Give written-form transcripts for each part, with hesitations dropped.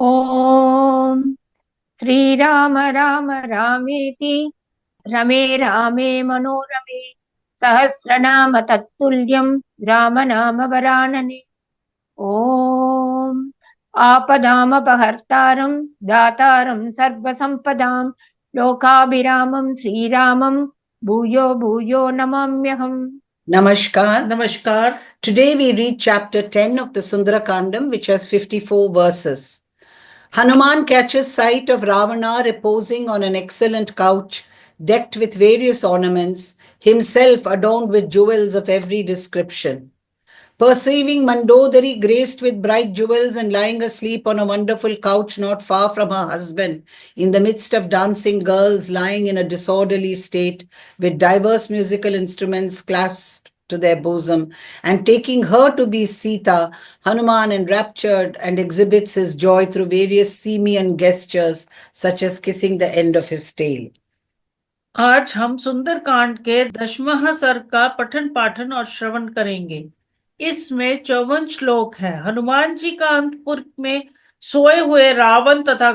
ॐ श्रीराम राम रामेति रमे रामे मनोरमे सहस्रनाम तत्तुल्यं रामनाम वरानने। ॐ आपदामपहर्तारं दातारं सर्वसम्पदां लोकाभिरामं श्रीरामं भूयो भूयो नमाम्यहम्। Namaskar. Namaskar. Today we read chapter 10 of the Sundarakandam, which has 54 verses. Hanuman catches sight of Ravana reposing on an excellent couch, decked with various ornaments, himself adorned with jewels of every description. Perceiving Mandodari graced with bright jewels and lying asleep on a wonderful couch not far from her husband, in the midst of dancing girls lying in a disorderly state, with diverse musical instruments clasped to their bosom, and taking her to be Sita, Hanuman enraptured and exhibits his joy through various Simian gestures, such as kissing the end of his tail. आज हम सुंदरकांड के 10वां सर्ग का पठन पाठन और श्रवण करेंगे। इसमें 54 श्लोक है। हनुमान जी का अंतपुर में सोए हुए रावण तथा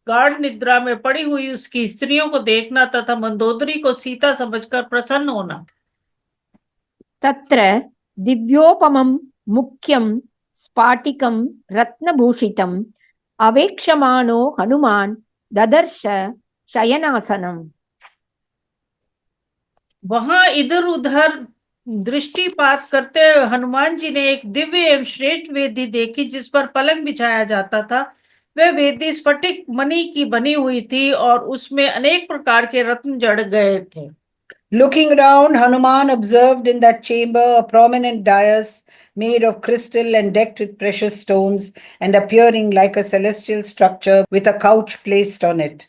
गाढ़ निद्रा में पड़ी हुई उसकी स्त्रियों को देखना तथा मंदोदरी को सीता समझकर प्रसन्न होना। तत्र दिव्योपमं मुख्यं स्फाटिकं रत्नभूषितम् अवेक्षमाणो हनुमान ददर्श शयनासनम्। वहां इधर उधर दृष्टिपात करते हुए हनुमान जी ने एक दिव्य एवं श्रेष्ठ वेदी देखी जिस पर पलंग बिछाया जाता था। वह वेदी स्फटिक मणि की बनी हुई थी और उसमें अनेक प्रकार के रत्न जड़ गए थे। Looking round, Hanuman observed in that chamber a prominent dais made of crystal and decked with precious stones and appearing like a celestial structure with a couch placed on it.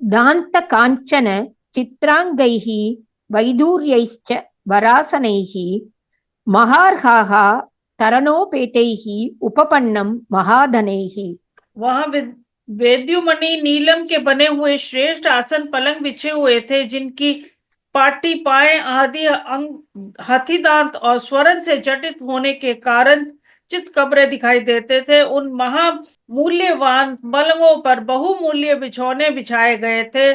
दान्त काञ्चन चित्राङ्गैः वैदूर्यैश्च वरासनैः महार्हाः तरणोपेतैः उपपन्नं महाधनैः। वहां वेद्युमणि नीलम के बने हुए श्रेष्ठ आसन पलंग बिछे हुए थे जिनकी पाटी पाए आदि अंग हाथी दांत और स्वर्ण से जटित होने के कारण चित कब्रें दिखाई देते थे। उन महामूल्यवान पलंगों पर बहुमूल्य बिछौने बिछाए गए थे।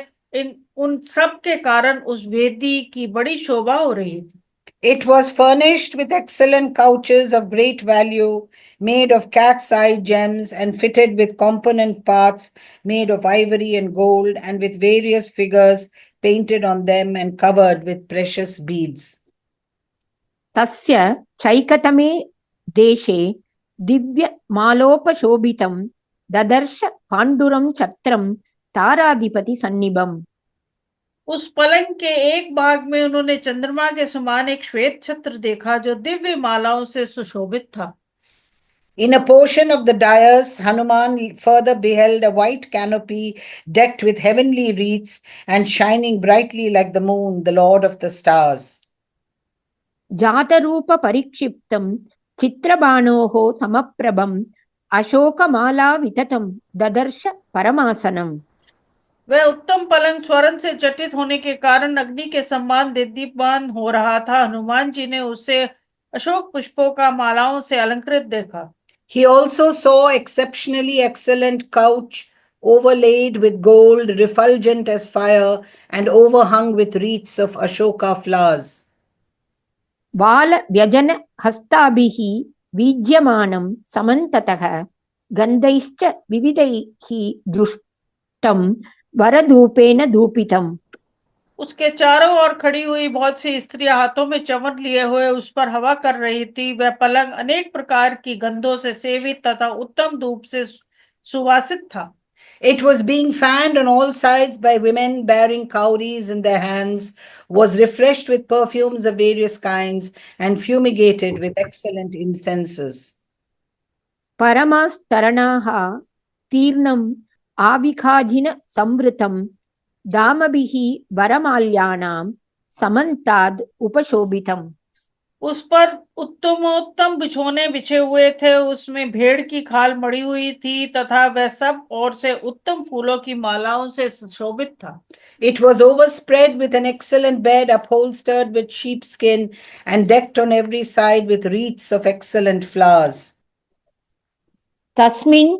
उन सब के कारण उस वेदी की बड़ी शोभा हो रही थी। It was furnished with excellent couches of great value, made of cat's eye gems and fitted with component parts made of ivory and gold, and with various figures painted on them and covered with precious beads. तस्य चैकतमे देशे दिव्य मालोपशोभितं ददर्श पाण्डुरं छत्रं ताराधिपति सन्निभम्। उस पलंग के एक भाग में उन्होंने चंद्रमा के समान एक श्वेत छत्र देखा जो दिव्य मालाओं से सुशोभित था। In a portion of the dais, Hanuman further beheld a white canopy decked with heavenly wreaths and shining brightly like the moon, the lord of the stars. जातरूप परिक्षिप्तं चित्रबाणोः समप्रभम् अशोकमाला विततं ददर्श परमासनम्। वह उत्तम पलंग स्वर्ण से जटित होने के कारण अग्नि के समान दीप्तिमान हो रहा था। हनुमान जी ने उसे अशोक पुष्पों का मालाओं से अलंकृत देखा। He also saw exceptionally excellent couch overlaid with gold, refulgent as fire, and overhung with wreaths of Ashoka flowers. बाल व्यजन हस्ताभिः वीज्यमानं समन्ततः गन्धैश्च विविधैः दृष्टं वरधूपेन धूपितम्। उसके चारों ओर खड़ी हुई बहुत सी स्त्रियां हाथों में चमर लिए हुए उस पर हवा कर रही थी। वह पलंग अनेक प्रकार की गंधों से सेवित तथा उत्तम धूप से सुवासित था। It was being fanned on all sides by women bearing cowries in their hands, was refreshed with perfumes of various kinds, and fumigated with excellent incenses. परमास्तरणाः तीर्णम् आविखाजिन संवृतं दामभिः वरमाल्यानां समन्ताद् उपशोभितम्। उस पर उत्तमोत्तम बिछोने बिछे हुए थे। उसमें भेड़ की खाल मड़ी हुई थी तथा वह सब ओर से उत्तम फूलों की मालाओं से सुशोभित था। It was overspread with an excellent bed upholstered with sheepskin and decked on every side with wreaths of excellent flowers. तस्मिन्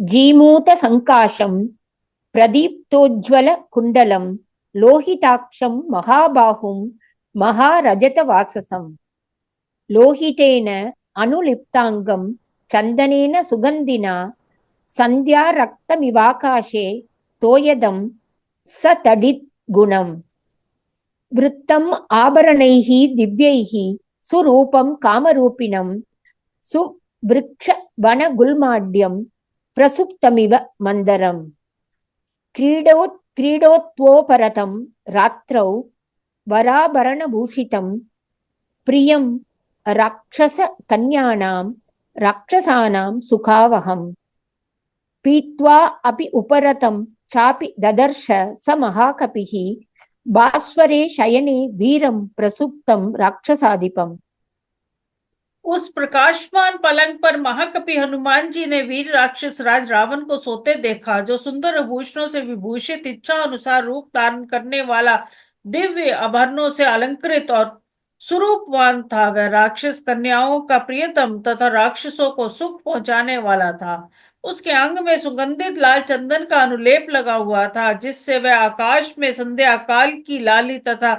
जीमूतसङ्काशं प्रदीप्तोज्ज्वलकुण्डलं लोहिताक्षं महाबाहुं महारजतवाससं लोहितेन अनुलिप्ताङ्गं चन्दनेन सुगन्धिना सन्ध्यारक्तमिवाकाशे तोयदं सतडिद्गुणम् वृत्तम् आभरणैः दिव्यैः सुरूपं कामरूपिणं सुवृक्षवनगुल्माढ्यं प्रसुप्तमिव मन्दरम् क्रीडोत्वोपरतं रात्रौ वराभरणभूषितं प्रियं राक्षसानां सुखावहम् पीत्वा अपि उपरतं चापि ददर्श स महाकपिः भास्वरे शयने वीरं प्रसुप्तं राक्षसाधिपम्। उस प्रकाशमान पलंग पर महाकपि हनुमान जी ने वीर राक्षस राज रावण को सोते देखा, जो सुंदर आभूषणों से विभूषित, इच्छा अनुसार रूप धारण करने वाला, दिव्य आभरणों से अलंकृत और स्वरूपवान था। वह राक्षस कन्याओं का प्रियतम तथा राक्षसों को सुख पहुंचाने वाला था। उसके अंग में सुगंधित लाल चंदन का अनुलेप लगा हुआ था, जिससे वह आकाश में संध्या काल की लाली तथा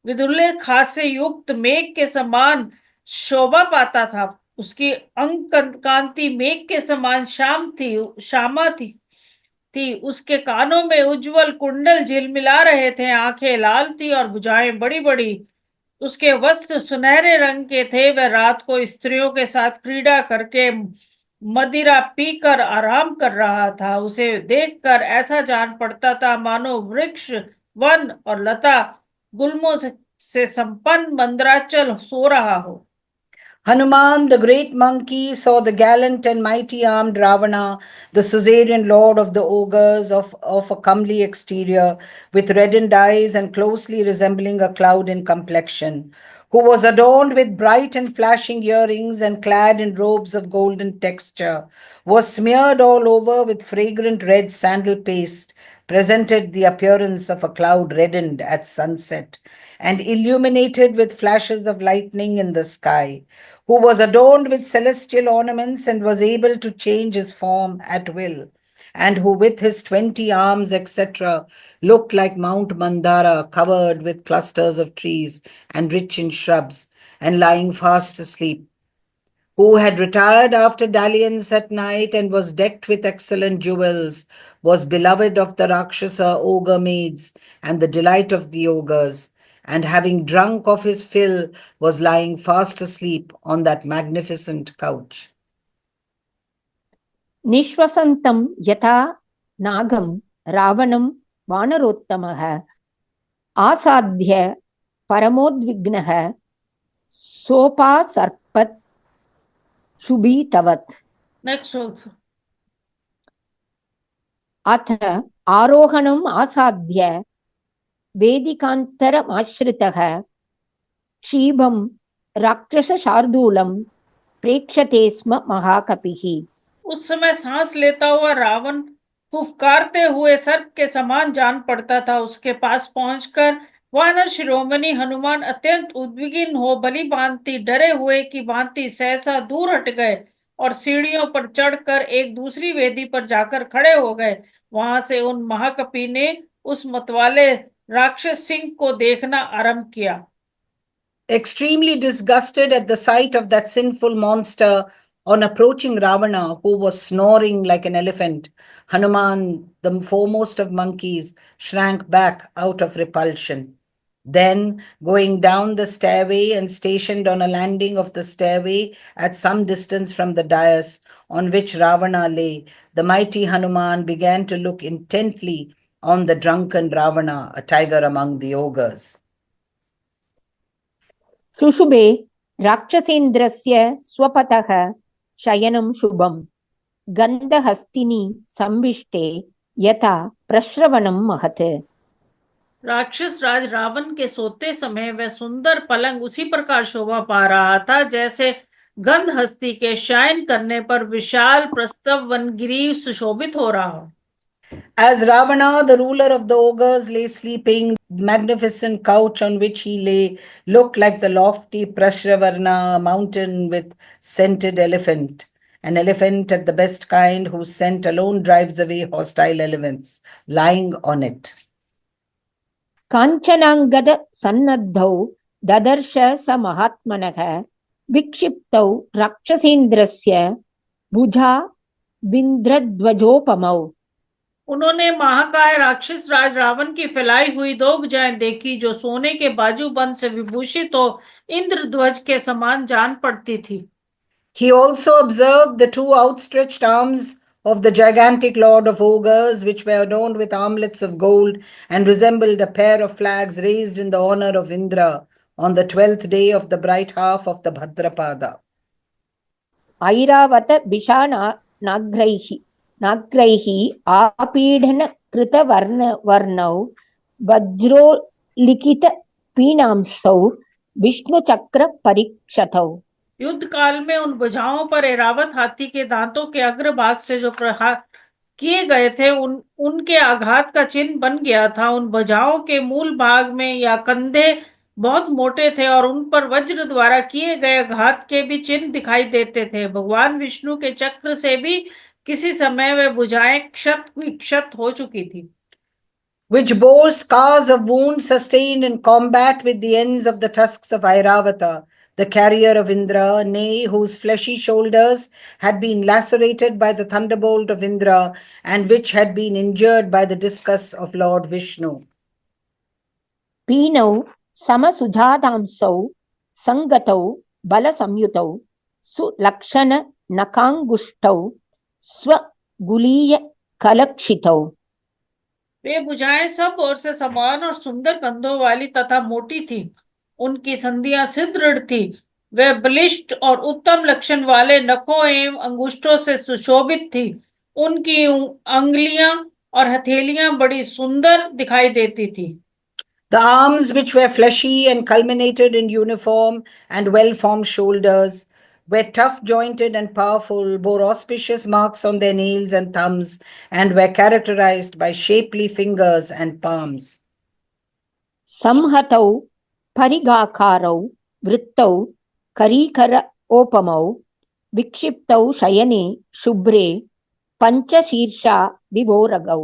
विदुल्य खास से युक्त मेघ के समान शोभा पाता था। उसकी अंग कांति मेघ के समान श्यामा थी। उसके कानों में उज्जवल कुंडल झिलमिला रहे थे, आंखें लाल थी और भुजाएं बड़ी बड़ी। उसके वस्त्र सुनहरे रंग के थे। वह रात को स्त्रियों के साथ क्रीड़ा करके मदिरा पीकर आराम कर रहा था। उसे देखकर ऐसा जान पड़ता था मानो वृक्ष, वन और लता गुल्मों से संपन्न मंदराचल सो रहा हो। Hanuman, the great monkey, saw the gallant and mighty armed Ravana, the suzerain lord of the ogres, of a comely exterior, with reddened eyes and closely resembling a cloud in complexion, who was adorned with bright and flashing earrings and clad in robes of golden texture, was smeared all over with fragrant red sandal paste, presented the appearance of a cloud reddened at sunset, and illuminated with flashes of lightning in the sky, who was adorned with celestial ornaments and was able to change his form at will, and who with his 20 arms, etc., looked like Mount Mandara, covered with clusters of trees and rich in shrubs, and lying fast asleep, who had retired after dalliance at night and was decked with excellent jewels, was beloved of the Rakshasa ogre maids and the delight of the ogres, and having drunk of his fill, was lying fast asleep on that magnificent couch. निश्वसन्तं यथा नागं रावणं वानरोत्तमः आसाद्य परमोद्विग्नः सोपासर्पत् शुभितवत्। Next also. अथ आरोहणम् आसाद्य वेदिकान्तरमाश्रितः क्षीभं राक्षसशार्दूलं प्रेक्षते स्म महाकपिः। उस समय सांस लेता हुआ रावण फुफकारते हुए सर्प के समान जान पड़ता था। उसके पास पहुंचकर वानर शिरोमणि हनुमान अत्यंत उद्विग्न हो भली भांति डरे हुए की भांति सहसा दूर हट गए और सीढ़ियों पर चढ़कर एक दूसरी वेदी पर जाकर खड़े हो गए। वहां से उन महाकपि ने उस मतवाले राक्षस सिंह को देखना आरंभ किया। Extremely disgusted at the sight of that sinful monster, on approaching Ravana, who was snoring like an elephant, Hanuman, the foremost of monkeys, shrank back out of repulsion. Then, going down the stairway and stationed on a landing of the stairway at some distance from the dais on which Ravana lay, the mighty Hanuman began to look intently on the drunken Ravana, a tiger among the ogres. सुषुभे राक्षसेन्द्रस्य स्वपतः शयनं शुभं गन्धहस्तिनी संविष्टे यथा प्रश्रवणं महत्। राक्षस राज रावण के सोते समय वह सुंदर पलंग उसी प्रकार शोभा पा रहा था जैसे गंधहस्ती के शयन करने पर विशाल प्रस्तव वनगिरी सुशोभित हो रहा हो। As Ravana, the ruler of the ogres, lay sleeping, the magnificent couch on which he lay looked like the lofty Prashravarna mountain with scented elephant. an elephant at the best kind, whose scent alone drives away hostile elements, lying on it. काञ्चनाङ्गद सन्नद्धौ ददर्श स महात्मनः विक्षिप्तौ राक्षसेन्द्रस्य भुजा बिन्द्रध्वजोपमौ। उन्होंने महाकाय राक्षस राज रावण की फैलाई हुई दो भुजाएं देखी, जो सोने के बाजूबंद से विभूषित हो इंद्रध्वज के समान जान पड़ती थी। He also observed the two outstretched arms of the gigantic lord of ogres, which were adorned with armlets of gold and resembled a pair of flags raised in the honor of Indra on the 12th day of the bright half of the Bhadrapada. Airavat बिषा नाग्रैः आपीडन कृत वर्णौ वज्रोलिखित पीनांसौ विष्णुचक्र परीक्षतौ। युद्ध काल में उन भुजाओं पर ऐरावत हाथी के दांतों के अग्रभाग से जो प्रहार किए गए थे उनके आघात का चिन्ह बन गया था। उन भुजाओं के मूल भाग में या कंधे बहुत मोटे थे और उन पर वज्र द्वारा किए गए आघात के भी चिन्ह दिखाई देते थे। भगवान विष्णु के चक्र से भी किसी समय वे भुजाएं क्षत हो चुकी थी। Which bore scars of wounds sustained in combat with the ends of the tusks of Airavata, the carrier of Indra, nay, whose fleshy shoulders had been lacerated by the thunderbolt of Indra, and which had been injured by the discus of Lord Vishnu. पीनौ समसुजातांसौ संगतौ बलसंयुतौ सुलक्षण नकांगुष्टौ स्वगुलीय कलक्षितौ। वे भुजाएं सब ओर से समान और सुंदर कंधों वाली तथा मोटी थी। उनकी संधियां सुदृढ़ थी। वे बलिष्ठ और उत्तम लक्षण वाले नखों एवं अंगुष्ठों से सुशोभित थी। उनकी अंगुलियां और हथेलियां बड़ी सुंदर दिखाई देती थी। The arms, which were fleshy and culminated in uniform and well-formed shoulders, were tough-jointed and powerful, bore auspicious marks on their nails and thumbs, and were characterized by shapely fingers and palms. संहतौ परिगाकारौ वृत्तौ करीकर ओपमौ विक्षिप्तौ शयने शुभ्रे पंचशीर्षा विभोरगौ।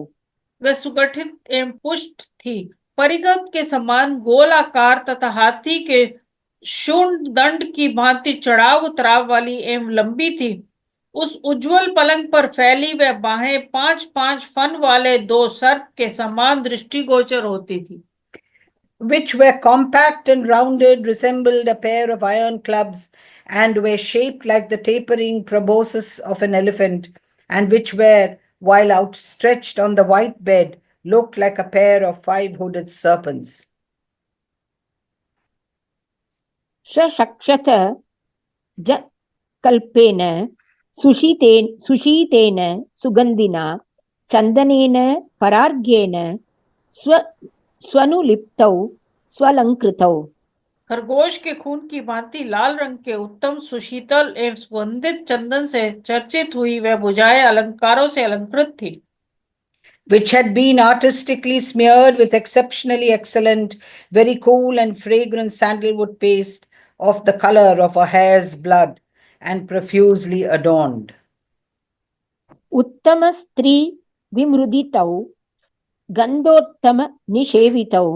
वे सुगठित एवं पुष्ट थी, परिगत के समान गोल आकार तथा हाथी के शूंड दंड की भांति चढ़ाव उतराव वाली एवं लंबी थी। उस उज्जवल पलंग पर फैली वे बाहें 5-5 फन वाले दो सर्प के समान दृष्टिगोचर होती थी। Which were compact and rounded, resembled a pair of iron clubs, and were shaped like the tapering proboscis of an elephant, and which were, while outstretched on the white bed, looked like a pair of 5-hooded serpents. शक्षत ज कल्पेन सुशीतेन सुगंधिना चंदनेन परार्घ्येन स्वनुलिप्तौ स्वलंकृतौ। खरगोश के खून की भांति लाल रंग के उत्तम सुशीतल एवं सुगंधित चंदन से चर्चित हुई वह भुजाएं अलंकारों से अलंकृत थी। Which had been artistically smeared with exceptionally excellent, very cool and fragrant sandalwood paste of the color of a hare's blood, and profusely adorned. उत्तम स्त्री विमृदितौ गंधोत्तम निषेवितौ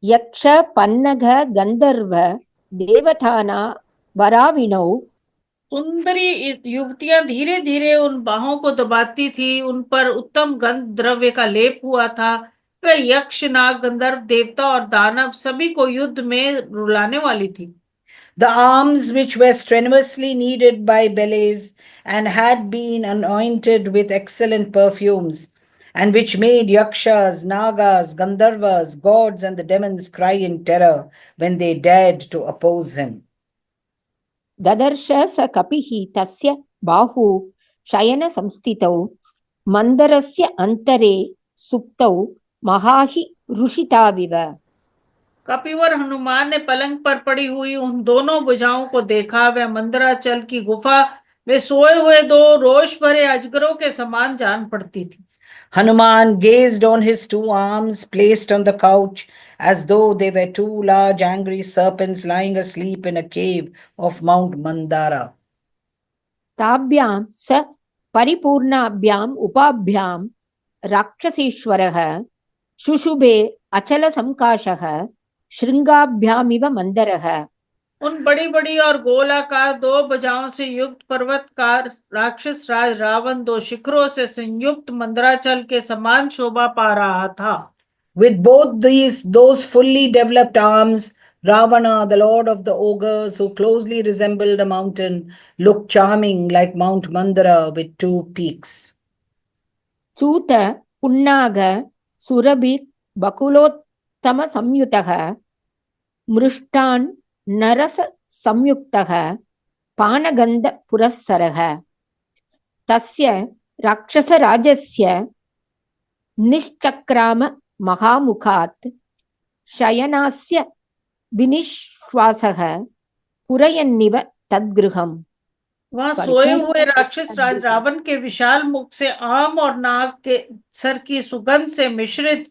यक्ष पन्नग गंधर्व देवताना वराविनौ। सुंदरी युवतियां धीरे धीरे उन बाहों को दबाती थी। उन पर उत्तम गंध द्रव्य का लेप हुआ था। वे यक्ष, नाग, गंधर्व, देवता और दानव सभी को युद्ध में रुलाने वाली थी। The arms, which were strenuously kneaded by Belles and had been anointed with excellent perfumes, and which made yakshas, nagas, gandharvas, gods, and the demons cry in terror when they dared to oppose him. ददर्श स कपिः तस्य बाहु शयन संस्थितौ मंदरस्य अंतरे सुप्तौ महाहि रुषिताविव। कपिवर हनुमान ने पलंग पर पड़ी हुई उन दोनों भुजाओं को देखा। वह मंदराचल की गुफा में सोए हुए दो रोष भरे अजगरों के समान जान पड़ती थी। Hanuman gazed on his two arms placed on the couch as though they were two large angry serpents lying asleep in a cave of Mount Mandara. ताभ्यां स परिपूर्णाभ्याम् उपाभ्यां राक्षसीश्वरः शुशुभे अचलसंकाशः शृंगाभ्यामिव मंदरः। उन बड़ी बड़ी और गोलाकार दो भुजाओं से युक्त पर्वतकार राक्षस राज रावण दो शिखरों से संयुक्त मंदराचल के समान शोभा पा रहा था। With both those fully developed arms, Ravana, the lord of the ogres, who closely resembled a mountain, looked charming like Mount Mandara with two peaks. सूत पुन्नाग सुरभि बकुलोत्तम संयुतः मृष्टान् नरस संयुक्तः पानगन्ध पुरस्सरः। तस्य राक्षसराजस्य निश्चक्राम महामुखात् शयनास्य विनिश्वासः पुरयन्निव तद्गृहम्। वहां सोए हुए राक्षस राज रावण के विशाल मुख से आम और नाग के सर की सुगंध से मिश्रित,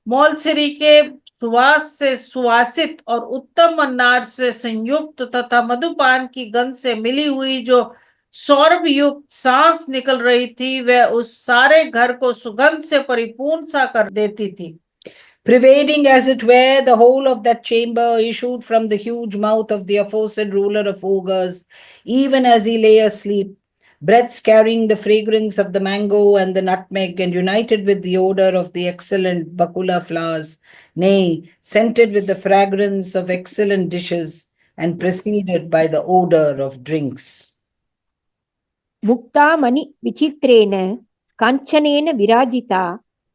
मौलसिरी के सुवास से सुवासित और उत्तम अन्नार से संयुक्त तथा मधुपान की गंध से मिली हुई जो सौरभ युक्त सांस निकल रही थी, वह उस सारे घर को सुगंध से परिपूर्ण सा कर देती थी। Pervading, as it were, the whole of that chamber issued from the huge mouth of the aforesaid ruler of ogres, even as he lay asleep, breaths carrying the fragrance of the mango and the nutmeg, and united with the odor of the excellent bakula flowers, nay, scented with the fragrance of excellent dishes, and preceded by the odor of drinks. मुक्तामणि विचित्रेण काञ्चनेन विराजिता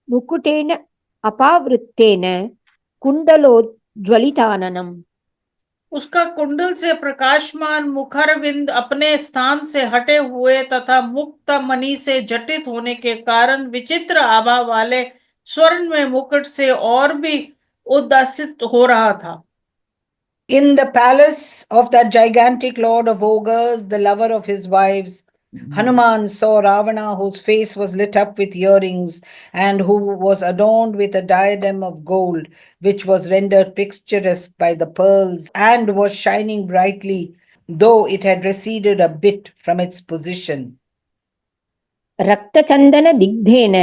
मुकुटेन अपावृत्तेन कुंडलोज्ज्वलिताननम्। उसका कुंडल से प्रकाशमान मुखारविंद अपने स्थान से हटे हुए तथा मुक्त मणि से जटित होने के कारण विचित्र आभा वाले स्वर्ण में मुकुट से और भी उदासित हो रहा था। In the palace of that gigantic lord of ogres, the lover of his wives, Hanuman saw Ravana, whose face was lit up with earrings and who was adorned with a diadem of gold, which was rendered picturesque by the pearls and was shining brightly, though it had receded a bit from its position. रक्तचंदन दिग्धेन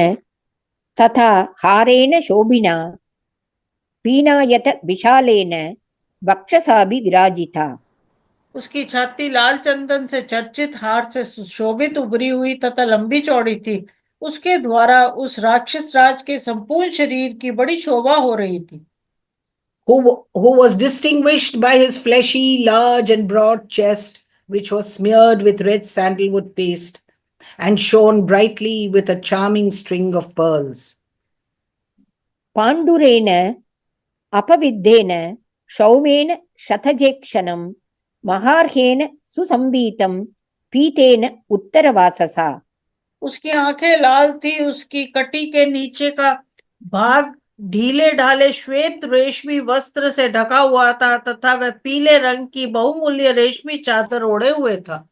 तथा हारेण शोभिना पीनायत विशालेन वक्षसाभि विराजिता। उसकी छाती लाल चंदन से चर्चित हार से सुशोभित उभरी हुई तथा लंबी चौड़ी थी। उसके द्वारा उस राक्षस राज के संपूर्ण शरीर की बड़ी शोभा हो रही थी। Who was distinguished by his fleshy, large and broad chest, which was smeared with red sandalwood paste and shone brightly with a charming string of pearls. पाण्डुरेण अपविद्धेन शौमेन शतजेक्षणं महार्हेण सुसंवीतं पीतेन उत्तरवाससा। उसकी आंखें लाल थी, उसकी कटी के नीचे का भाग ढीले ढाले श्वेत रेशमी वस्त्र से ढका हुआ था तथा वह पीले रंग की बहुमूल्य रेशमी चादर ओढ़े हुए था।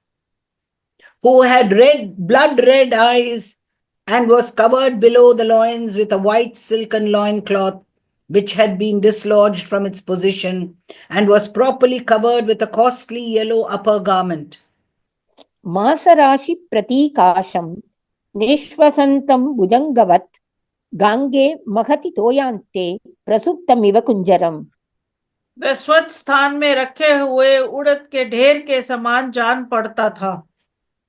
Who had blood red eyes and was covered below the loins with a white silken loincloth, which had been dislodged from its position and was properly covered with a costly yellow upper garment. मासराशि प्रतीकाशं निश्वसन्तं भुजंगवत् गांगे महति तोयांते प्रसुप्तमिव कुंजरम। वह स्वच्छ स्थान में रखे हुए उड़द के ढेर के समान जान पड़ता था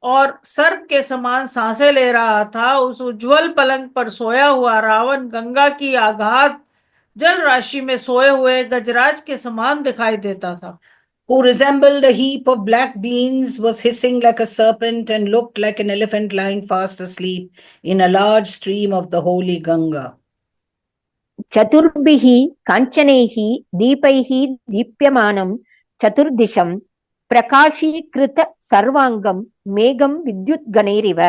और सर्प के समान सांसें ले रहा था। उस उज्जवल पलंग पर सोया हुआ रावण गंगा की आगाध जल राशि में सोए हुए गजराज के समान दिखाई देता था। Who resembled a heap of black beans, was hissing like a serpent and looked like an elephant lying fast asleep in a large stream of the holy Ganga. चतुर्भिः काञ्चनैः दीपैः दीप्यमानं चतुर्दिशं प्रकाशीकृत सर्वांगं मेघं विद्युद्गणैरिव।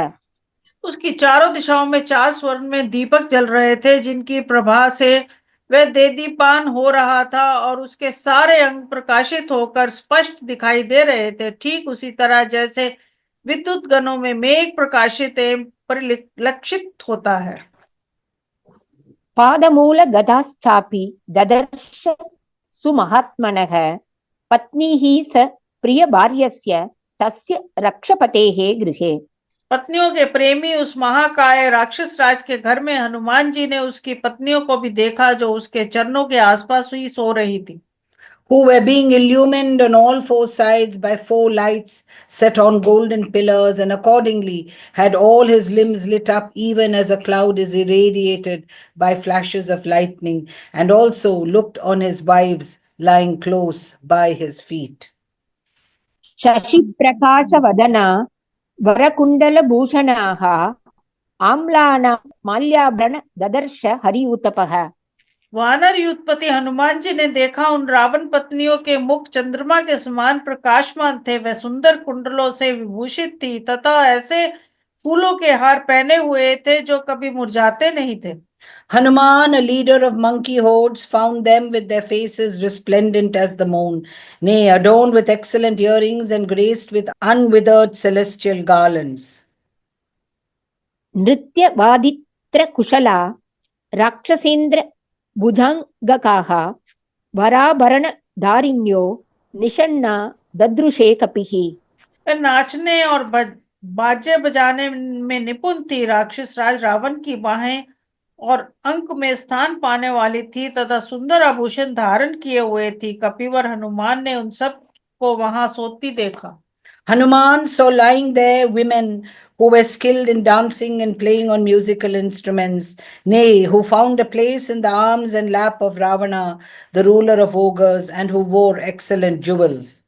उसकी चारों दिशाओं में 4 स्वर्ण में दीपक जल रहे थे, जिनकी प्रभा से वह देदीपान हो रहा था और उसके सारे अंग प्रकाशित होकर स्पष्ट दिखाई दे रहे थे, ठीक उसी तरह जैसे विद्युत गणों में मेघ प्रकाशित एवं परिलक्षित होता है। पादमूल गदाश्चापि ददर्श सुमहात्मनः पत्नीः स प्रिय भार्यस्य तस्य रक्षपतेः गृहे। पत्नियों के प्रेमी उस महाकाय राक्षस राज के घर में हनुमान जी ने उसकी पत्नियों को भी देखा जो उसके चरणों के आसपास ही सो रही थी, who were being illumined on all four sides by four lights set on golden pillars, and accordingly had all his limbs lit up, even as a cloud is irradiated by flashes of lightning, and also looked on his wives lying close by his feet. शशिप्रकाशवदना वरकुण्डलभूषणाः आम्लानां माल्याभरण ददर्श हरिउतपः। वानर युद्धपति हनुमान जी ने देखा उन रावण पत्नियों के मुख चंद्रमा के समान प्रकाशमान थे, वे सुंदर कुंडलों से विभूषित थी तथा ऐसे फूलों के हार पहने हुए थे जो कभी मुरझाते नहीं थे। Hanuman, a leader of monkey hordes, found them with their faces resplendent as the moon, nay, adorned with excellent earrings and graced with unwithered celestial garlands. नृत्यवादित्रकुशला राक्षसेन्द्र भुजङ्गकाः वराभरणधारिण्यो निषण्णा ददृशे कपिः। वे नाचने और बाजे बजाने में निपुण थी। राक्षस राज रावण की बाहें और अंक में स्थान पाने वाली थी तथा सुंदर आभूषण धारण किए हुए थी। कपिवर हनुमान ने उन सब को वहां सोती देखा। Hanuman saw lying there women who were skilled in dancing and playing on musical instruments, nay, who found a place in the arms and lap of Ravana, the ruler of ogres, and who wore excellent jewels.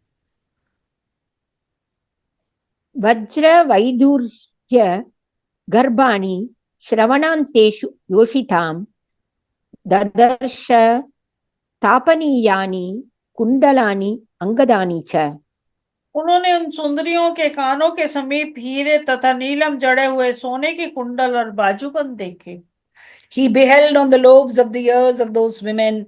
वज्रवैदूर्य गर्भाणि श्रवणान्तेषु योषितां ददर्श तापनीयानि कुण्डलानि अंगदानि च। उन्होंने उन सुंदरियों के कानों के समीप हीरे तथा नीलम जड़े हुए सोने के कुंडल और बाजूबंद देखे। He beheld on the lobes of the ears of those women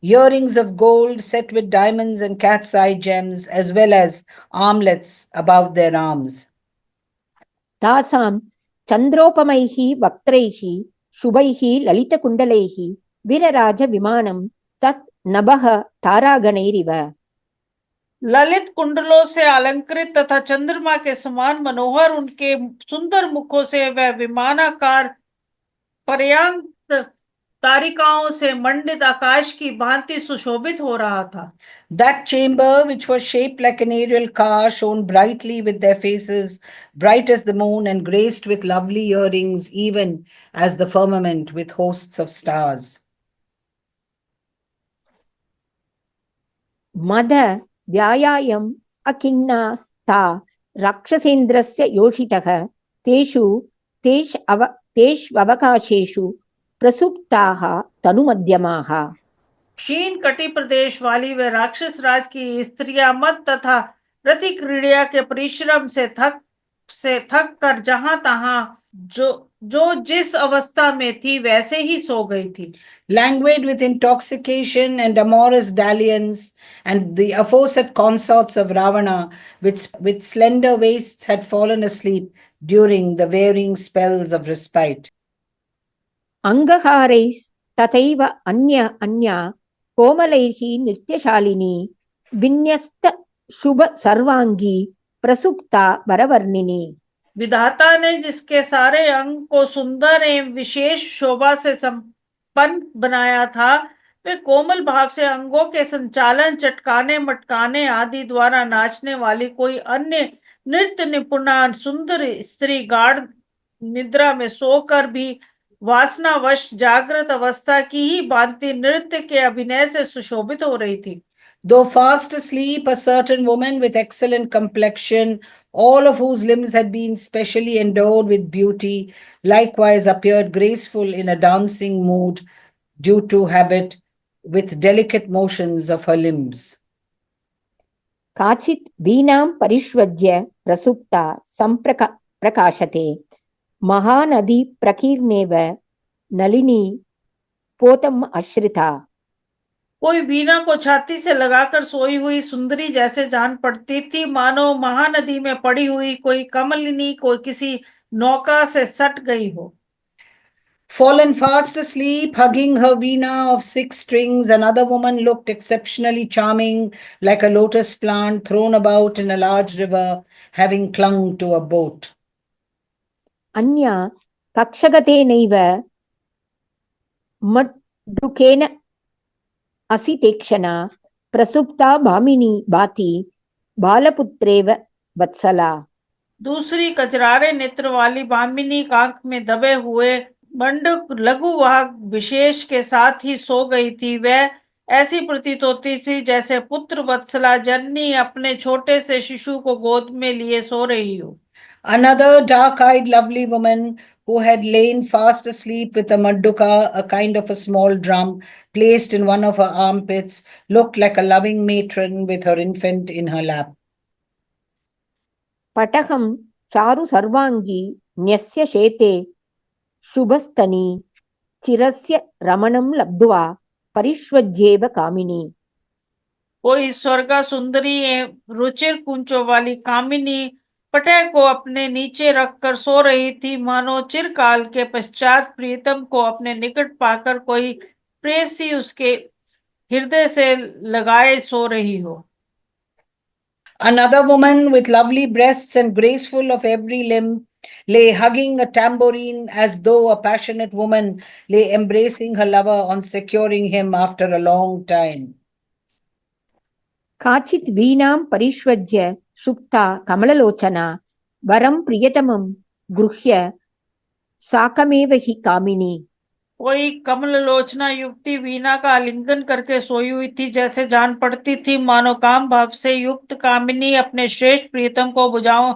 earrings of gold set with diamonds and cat's eye gems, as well as armlets above their arms. तासां चन्द्रोपमैः वक्त्रैः शुभैः ललितकुण्डलैः वीरराजविमानं तत् नभः तारागणैरिव। ललित कुंडलों से अलंकृत तथा चंद्रमा के समान मनोहर उनके सुंदर मुखों से वह विमानाकार पर्यांक तारिकाओं से मंडित आकाश की भांति सुशोभित हो रहा था। That chamber, which was shaped like an aerial car, shone brightly with their faces, bright as the moon, and graced with lovely earrings, even as the firmament with hosts of stars. मद व्यायायम् अखिन्नास्ता राक्षसेन्द्रस्य योषितः तेष्ववकाशेषु प्रसुप्ताः तनुमध्यमाः। क्षीण कटि प्रदेश वाली वे राक्षस राज की स्त्रियां मद तथा रति क्रीड़ा के परिश्रम से थक कर जहां तहां जो जिस अवस्था में थी वैसे ही सो गई थी। Languid with intoxication and amorous dalliance, and the aforesaid consorts of Ravana, with slender waists, had fallen asleep during the varying spells of respite. अंगहारैः तथैव अन्या कोमलैः नृत्यशालिनी विन्यस्त शुभ सर्वांगी प्रसुप्ता वरवर्णिनी। विधाता ने जिसके सारे अंग को सुंदर एवं विशेष शोभा से संपन्न बनाया था, वे कोमल भाव से अंगों के संचालन, चटकाने मटकाने आदि द्वारा नाचने वाली कोई अन्य नृत्य निपुणा सुंदर स्त्री गाढ़ निद्रा में सोकर भी वासनावश जागृत अवस्था की ही भांति नृत्य के अभिनय से सुशोभित हो रही थी। Though fast asleep, a certain woman with excellent complexion, all of whose limbs had been specially endowed with beauty, likewise appeared graceful in a dancing mood due to habit, with delicate motions of her limbs. काचित् वीणां परिष्वज्य प्रसुप्ता प्रकाशते महानदी प्रकीर्णेव नलिनी पोतम आश्रिता। कोई वीणा को छाती से लगाकर सोई हुई सुंदरी जैसे जान पड़ती थी, मानो महानदी में पड़ी हुई कोई कमलिनी कोई किसी नौका से सट गई हो। Fallen fast asleep, hugging her veena of 6 strings, another woman looked exceptionally charming, like a lotus plant thrown about in a large river, having clung to a boat. अन्या कक्षगतेनैव मड्डुकेन असितेक्षणा प्रसुप्ता भामिनी भाति बालपुत्रेव वत्सला। दूसरी कचरारे नेत्र वाली भामिनी कांख में दबे हुए मंडूक लघुवाहक विशेष के साथ ही सो गई थी। वह ऐसी प्रतीत होती थी जैसे पुत्र वत्सला जननी अपने छोटे से शिशु को गोद में लिए सो रही हो। Another dark-eyed lovely woman who had lain fast asleep with a madduka, a kind of a small drum, placed in one of her armpits, looked like a loving matron with her infant in her lap. पटहं चारु सर्वांगी न्यस्य शेते शुभस्तनी चिरस्य रमणं लब्ध्वा परिष्वज्येव कामिनी। कोई स्वर्गा सुंदरी रुचिर कुंचों वाली कामिनी पटह को अपने नीचे रखकर सो रही थी, मानो चिरकाल के पश्चात प्रीतम को अपने निकट पाकर कोई प्रेयसी उसके हृदय से लगाए सो रही हो। Another woman with lovely breasts and graceful of every limb lay hugging a tambourine as though a passionate woman lay embracing her lover on securing him after a long time. काचित् वीणां परिष्वज्य सुप्ता कमललोचना वरं प्रियतमं गृह्य साकमेव हि कामिनी। कोई कमललोचना युवती वीणा का आलिंगन करके सोई हुई थी, जैसे जान पड़ती थी मानो काम भाव से युक्त कामिनी अपने श्रेष्ठ प्रियतम को भुजाओं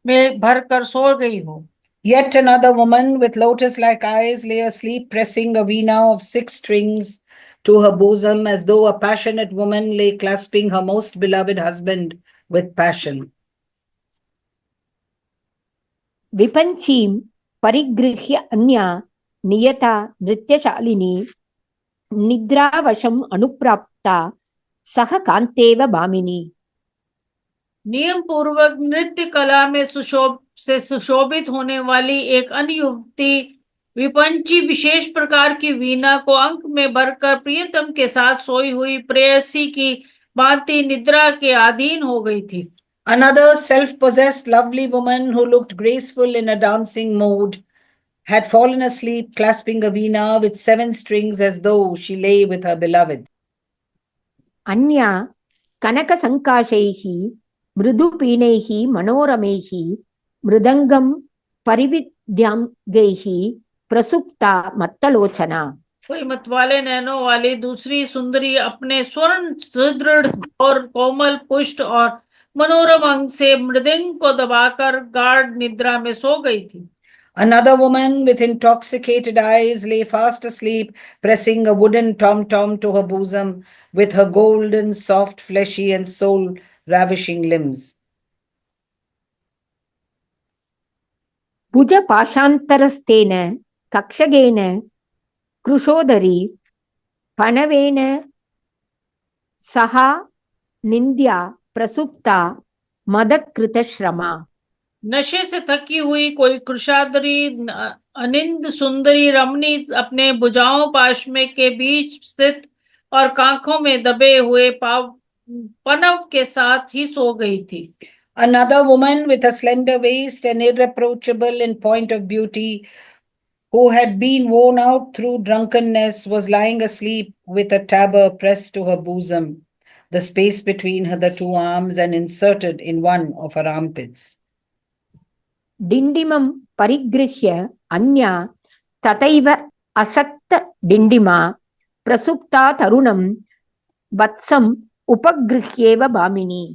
में भर कर सो गई हो। Yet another woman with lotus-like eyes lay asleep, pressing a veena of 6 strings to her bosom, as though a passionate woman lay clasping her most beloved husband with passion. विपञ्चीं परिगृह्य अन्या नियता नृत्यशालिनी निद्रावशम् अनुप्राप्ता सह कान्तेव भामिनी। नियम पूर्वक नृत्य कला में सुशोभित होने वाली एक अन्य युवती विपंची विशेष प्रकार की वीणा को अंक में भरकर प्रियतम के साथ सोई हुई प्रेयसी की भांति निद्रा के अधीन हो गई थी। Another self-possessed lovely woman who looked graceful in a dancing mood had fallen asleep clasping a veena with 7 strings as though she lay with her beloved. अन्या कनकसङ्काशैः मृदुपीनैः मनोरमैः मृदङ्गं परिविद्याङ्गैः प्रसुप्ता मत्तलोचना। कोई मतवाले नैनों वाली दूसरी सुंदरी अपने स्वर्ण सुदृढ़ और कोमल पुष्ट और मनोरम अंग से मृदंग को दबाकर गाढ़ निद्रा में सो गई थी। Another woman with intoxicated eyes lay fast asleep, pressing a wooden tom-tom to her bosom with her golden, soft, fleshy and soul-ravishing limbs. भुज पाशान्तरस्तेन कक्षगेन कृशोदरी पणवेन सहा निन्द्या प्रसुप्ता मदकृतश्रमा। नशे से थकी हुई कोई कृशादरी अनिंद सुंदरी रमणी अपने भुजाओं पाशमे के बीच स्थित और कांखों में दबे हुए पनव के साथ ही सो गई थी। Another woman with a slender waist and irreproachable in point of beauty, who had been worn out through drunkenness, was lying asleep with a tabor pressed to her bosom, the space between her the 2 arms and inserted in one of her armpits. डिण्डिमं परिगृह्य अन्या तथैव असक्त डिण्डिमा प्रसुप्ता तरुणं वत्सम् उपगृह्येव भामिनी।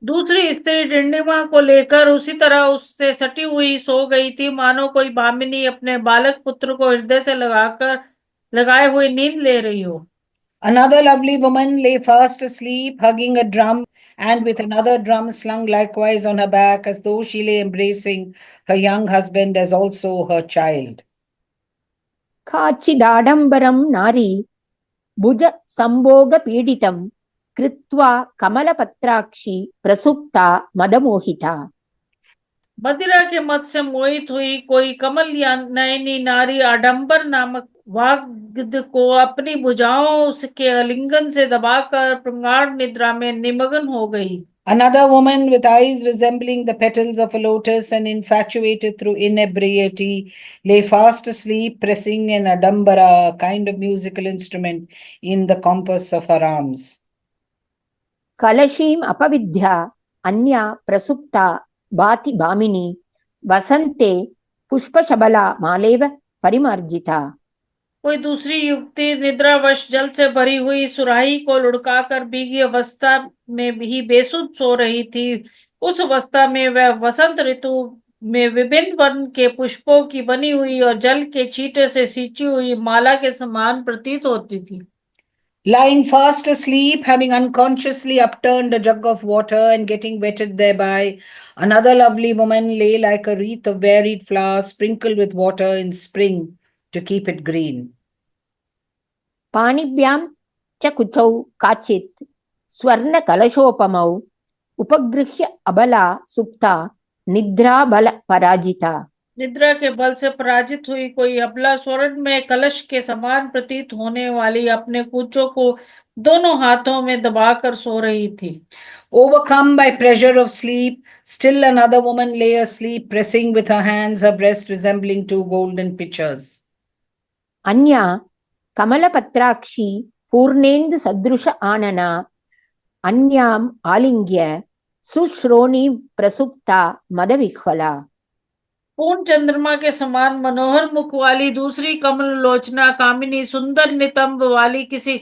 दूसरी स्त्री डिंडिमा को लेकर उसी तरह उससे सटी हुई सो गई थी, मानो कोई भामिनी अपने बालक पुत्र को हृदय से लगाए हुए नींद ले रही हो। Another lovely woman lay fast asleep, hugging a drum, and with another drum slung likewise on her back, as though she lay embracing her young husband as also her child. काचिदाडम्बरं नारी भुज संभोग पीडितं कृत्वा कमलपत्राक्षी प्रसुप्ता मदमोहिता। मदिरा के मत से मोहित हुई कोई कमल या नयनी नारी आडंबर नामक वाग्द को अपनी भुजाओं के आलिंगन से दबाकर प्रगाढ़ निद्रा में निमग्न हो गई। Another woman with eyes resembling the petals of a lotus and infatuated through inebriety lay fast asleep, pressing an adambara, a kind of musical instrument, in the compass of her arms. कलशीम् अपविद्या अन्या प्रसुप्ता भाति भामिनी वसन्ते पुष्पशबला मालेव परिमार्जिता। कोई दूसरी युवती निद्रावश जल से भरी हुई सुराही को लुढ़काकर भीगी अवस्था में भी बेसुध सो रही थी। उस अवस्था में वह वसंत ऋतु में विभिन्न वर्ण के पुष्पों की बनी हुई और जल के छींटे से सींची हुई माला के समान प्रतीत होती थी। Lying fast asleep, having unconsciously upturned a jug of water and getting wetted thereby, another lovely woman lay like a wreath of varied flowers sprinkled with water in spring to keep it green. पाणिभ्यां च कुचौ काचित् स्वर्णकलशोपमौ उपगृह्य अबला सुप्ता निद्रा बल पराजिता। निद्रा के बल से पराजित हुई कोई अबला स्वर्ण में कलश के समान प्रतीत होने वाली अपने कूचों को दोनों हाथों में दबाकर सो रही थी। Overcome by pressure of sleep, still another woman lay asleep, pressing with her hands her breast resembling two golden pitchers. अन्या कमलपत्राक्षी पूर्णेन्दु सदृश आनना अन्याम् आलिंग्य सुश्रोणी प्रसुप्ता मदविह्वला। पूर्ण चंद्रमा के समान मनोहर मुख वाली दूसरी कमल लोचना कामिनी सुंदर नितंब वाली किसी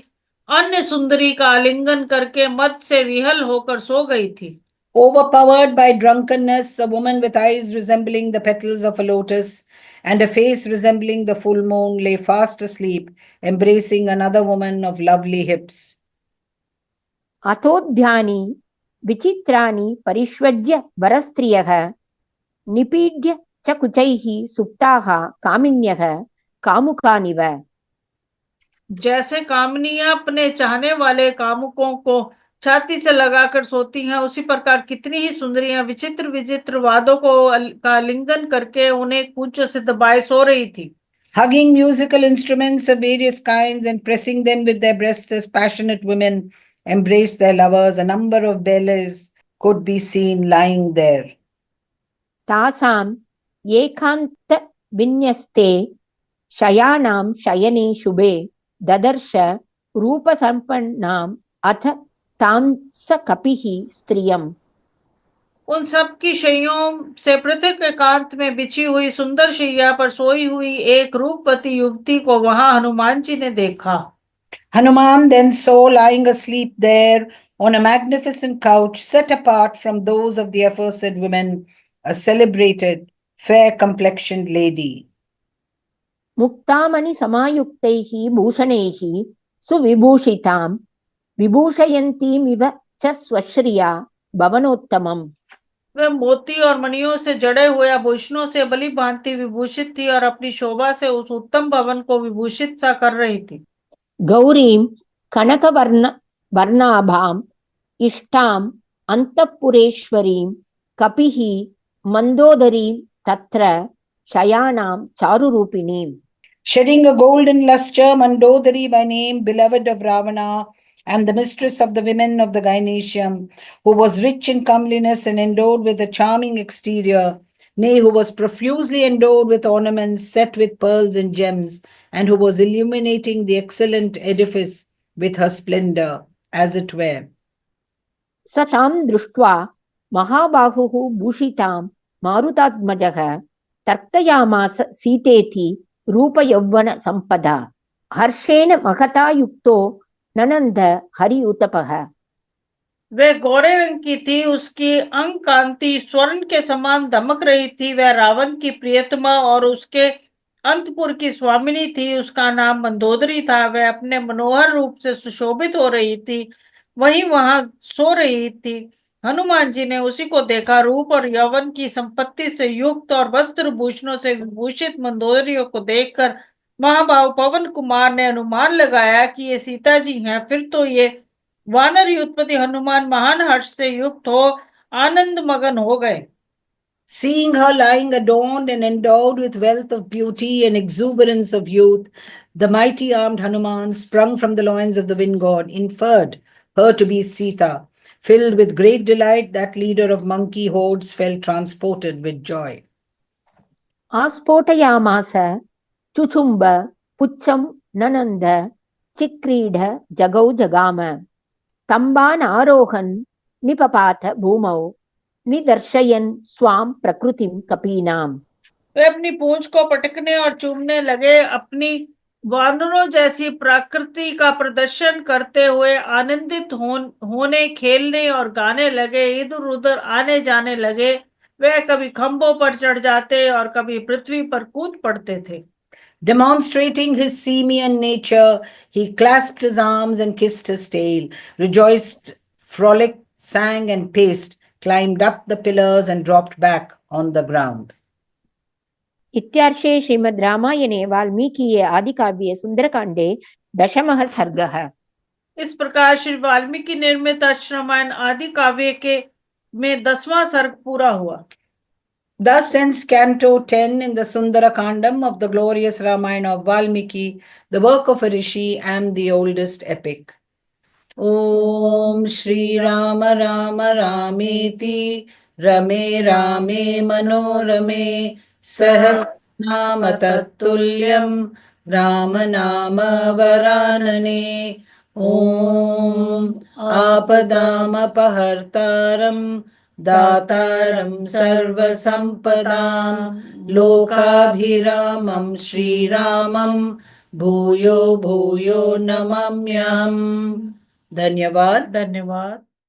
अन्य सुंदरी का आलिंगन करके मद से विहल होकर सो गई थी। Overpowered by drunkenness, a woman with eyes resembling the petals of a lotus and a face resembling the full moon lay fast asleep, embracing another woman of lovely hips. अथोद्यानि विचित्राणि परिष्वज्य वरस्त्रियः निपीड्य च कुचैः सुप्ताः कामिन्यः कामुकानिव। जैसे कामनियां अपने चाहने वाले कामुकों को छाती से लगाकर सोती हैं, उसी प्रकार कितनी ही सुंदरियां विचित्र विचित्र वादों को का आलिंगन करके उन्हें कूचों से दबाए सो रही थी। Hugging musical instruments of various kinds and pressing them with their breasts as passionate women embrace their lovers, a number of belles could be seen lying there. तासाम् एकान्त विन्यस्ते शयानां शयने शुभे ददर्श रूपसम्पन्नाम् अथ तांस कपिः स्त्रियम्। उन सब की शैयों से पृथक एकांत में बिछी हुई सुंदर शैया पर सोई हुई एक रूपवती युवती को वहां हनुमान जी ने देखा। Hanuman then saw lying asleep there on a magnificent couch set apart from those of the aforesaid women, a celebrated, fair-complexioned lady. मुक्तामणि समायुक्तैः भूषणैः सुविभूषितां विभूषयन्तीमिव च स्वश्रिया भवनोत्तमम्। वह मोती और मणियों से जड़े हुए आभूषणों से भली भांति विभूषित थी और अपनी शोभा से उस उत्तम भवन को विभूषित सा कर रही थी। गौरीं कनकवर्णाभाम् इष्टाम् अन्तःपुरेश्वरीं कपिः मंदोदरीं तत्र शयानां चारुरूपिणीम्। Shedding a golden lustre, Mandodari by name, beloved of Ravana, and the mistress of the women of the Gynecium, who was rich in comeliness and endowed with a charming exterior, nay, who was profusely endowed with ornaments set with pearls and gems, and who was illuminating the excellent edifice with her splendor, as it were. स तां दृष्ट्वा महाबाहुः भूषितां मारुतात्मजः तर्कयामास सीतेति रूपयौवन संपदा हर्षेण महता युक्तो ननंद हरि उत्तपः। वह गोरे रंग की थी, उसकी अंग कांति स्वर्ण के समान दमक रही थी। वह रावण की प्रियतमा और उसके अंतपुर की स्वामिनी थी। उसका नाम मंदोदरी था। वह अपने मनोहर रूप से सुशोभित हो रही थी, वहीं वहां सो रही थी। हनुमान जी ने उसी को देखा। रूप और यौवन की संपत्ति से युक्त और वस्त्र भूषणों से विभूषित मंदोदरियों को देखकर महाबाहु पवन कुमार ने अनुमान लगाया कि ये सीता जी हैं। फिर तो ये वानर युद्धपति हनुमान महान हर्ष से युक्त हो आनंद मगन हो गए। Seeing her lying adorned and endowed with wealth of beauty and exuberance of youth, the mighty armed Hanuman, sprung from the loins of the wind god, inferred her to be Sita. Filled with great delight, that leader of monkey hordes felt transported with joy. आस्फोटयामास चुचुम्ब पुच्छं ननन्द चिक्रीड जगौ जगाम कम्बान् आरोहन् निपपात भूमौ निदर्शयन् स्वां प्रकृतिं कपीनाम्। वे अपनी पूंछ को पटकने और चूमने लगे, अपनी वानरों जैसी प्रकृति का प्रदर्शन करते हुए आनंदित होने, खेलने और गाने लगे, इधर उधर आने जाने लगे। वे कभी खंभों पर चढ़ जाते और कभी पृथ्वी पर कूद पड़ते थे। Demonstrating his simian nature, he clasped his arms and kissed his tail, rejoiced, frolicked, sang and paced, climbed up the pillars and dropped back on the ground. इत्यार्षे श्रीमद् रामायणे वाल्मीकिये आदिकाव्ये सुंदरकांडे दशमः सर्गः। इस प्रकार श्री वाल्मीकि निर्मित रामायण आदि काव्य के में 10वां सर्ग पूरा हुआ। Thus ends Canto 10 in the Sundarakandam of the glorious Ramayana of Valmiki, the work of a rishi and the oldest epic. Om Shri Rama Rama Rameti Rame Rame Manorame Sahasranama Tattulyam Rama Nama Varanane Om Apadama Pahartaram Dataram Sarvasampadam Lokabhiramam Shri Ramam Bhuyo Bhuyo Namamyam. धन्यवाद। धन्यवाद।